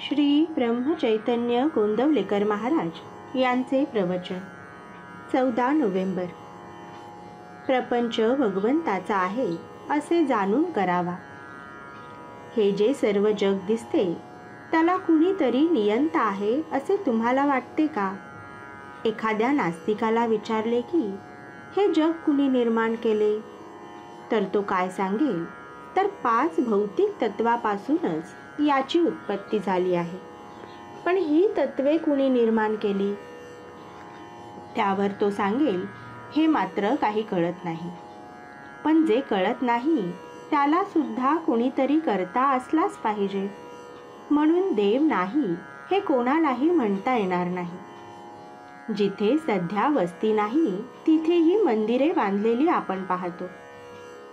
श्री ब्रह्मचैतन्य गोंदवलेकर महाराज यांचे प्रवचन 14 नोव्हेंबर. प्रपंच भगवंताचा आहे असे जाणून करावा. हे जे सर्व जग दिसते त्याला कुणीतरी नियंता आहे असे तुम्हाला वाटते का? एखाद्या नास्तिकाला विचारले की हे जग कुणी निर्माण केले, तर तो काय सांगेल तर 5 भौतिक तत्वापासूनच याची उत्पत्ती झाली आहे. पण ही तत्वे कुणी निर्माण केली? त्यावर तो सांगेल हे मात्र काही कळत नाही. पण जे कळत नाही त्याला सुद्धा कुणीतरी करता असलाच पाहिजे. म्हणून देव नाही हे कोणालाही म्हणता येणार नाही. जिथे सध्या वस्ती नाही तिथेही मंदिरे बांधलेली आपण पाहतो,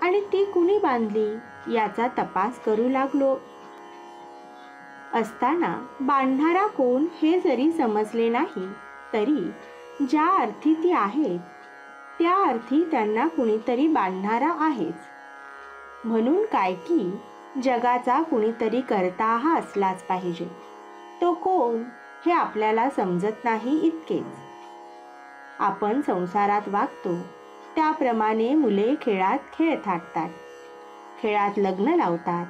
आणि ती कुणी बांधली याचा तपास करू लागलो असताना बांधणारा कोण हे जरी समजले नाही तरी ज्या अर्थी ती आहेत त्या अर्थी त्यांना कुणीतरी बांधणारा आहेच. म्हणून काय की जगाचा कुणीतरी करता हा असलाच पाहिजे. तो कोण हे आपल्याला समजत नाही इतकेच. आपण संसारात वागतो त्याप्रमाणे मुले खेळात खेळ थाटतात, खेळात लग्न लावतात,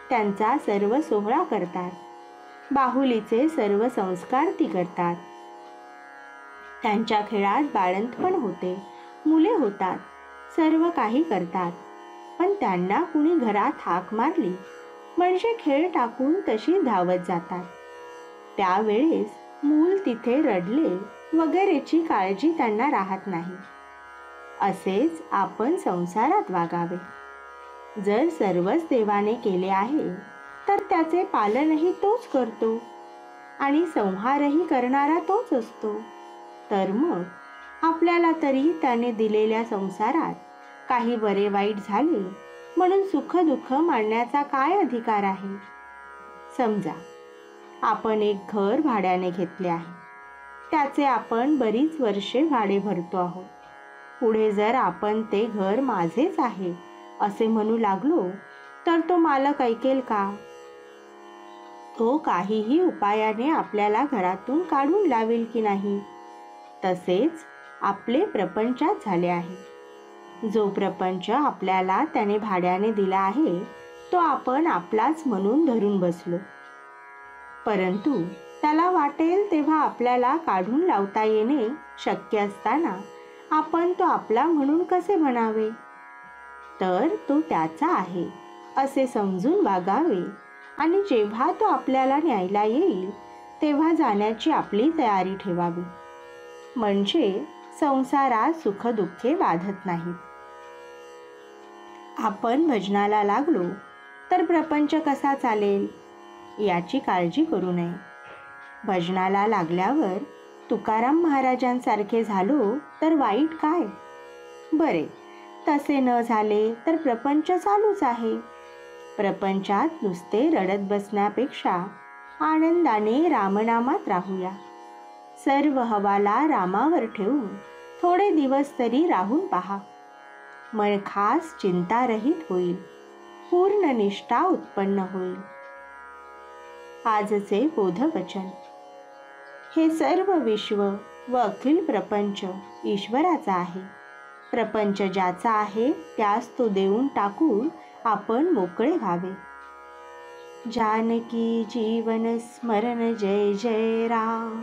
त्यांचा सर्व सोहळा करतात, बाहुलीचे सर्व संस्कार ती करतात. त्यांच्या खेळात बाळंतपण होते, मुले होतात, सर्व काही करतात. पण त्यांना कुणी घरात हाक मारली म्हणजे खेळ टाकून तशी धावत जातात. त्यावेळेस मूल तिथे रडले वगैरेची काळजी त्यांना राहत नाही. असेच आपण संसारात वागावे. जर सर्वच देवाने केले आहे तर त्याचे पालनही तोच करतो आणि संहारही करणारा तोच असतो. तर मग आपल्याला तरी त्याने दिलेल्या संसारात काही बरे वाईट झाले म्हणून सुख दुःख मांडण्याचा काय अधिकार आहे? समजा आपण एक घर भाड्याने घेतले आहे. त्याचे आपण बरीच वर्षे भाडे भरतो आहोत. पुढे जर आपण ते घर माझेच आहे असे म्हणू लागलो तर तो मालक ऐकेल का? तो काहीही उपायाने आपल्याला घरातून काढून लावेल की नाही? तसेच आपले प्रपंचात झाले आहे. जो प्रपंच आपल्याला त्याने भाड्याने दिला आहे तो आपण आपलाच म्हणून धरून बसलो. परंतु त्याला वाटेल तेव्हा आपल्याला काढून लावता येणे शक्य असताना आपण तो आपला म्हणून कसे म्हणावे? तर तो त्याचा आहे असे समजून वागावे आणि जेव्हा तो आपल्याला न्यायला येईल तेव्हा जाण्याची आपली तयारी ठेवावी. म्हणजे संसारात सुख दुःखे बाधत नाहीत. आपण भजनाला लागलो तर प्रपंच कसा चालेल याची काळजी करू नये. भजनाला लागल्यावर तुकाराम महाराजांसारखे झालो तर वाईट काय? बरे, तसे न झाले तर प्रपंच चालूच आहे. प्रपंचात नुसते रडत बसण्यापेक्षा आनंदाने रामनामात राहूया. सर्व हवाला रामावर ठेवून थोडे दिवस तरी राहून पहा. मन खास चिंतारहित होईल, पूर्ण निष्ठा उत्पन्न होईल. आजचे बोधवचन. हे सर्व विश्व व अखिल प्रपंच ईश्वराचा आहे. प्रपंच ज्याचा आहे त्यास तो देऊन टाकून आपण मोकळे व्हावे. जानकी जीवन स्मरण जय जय राम.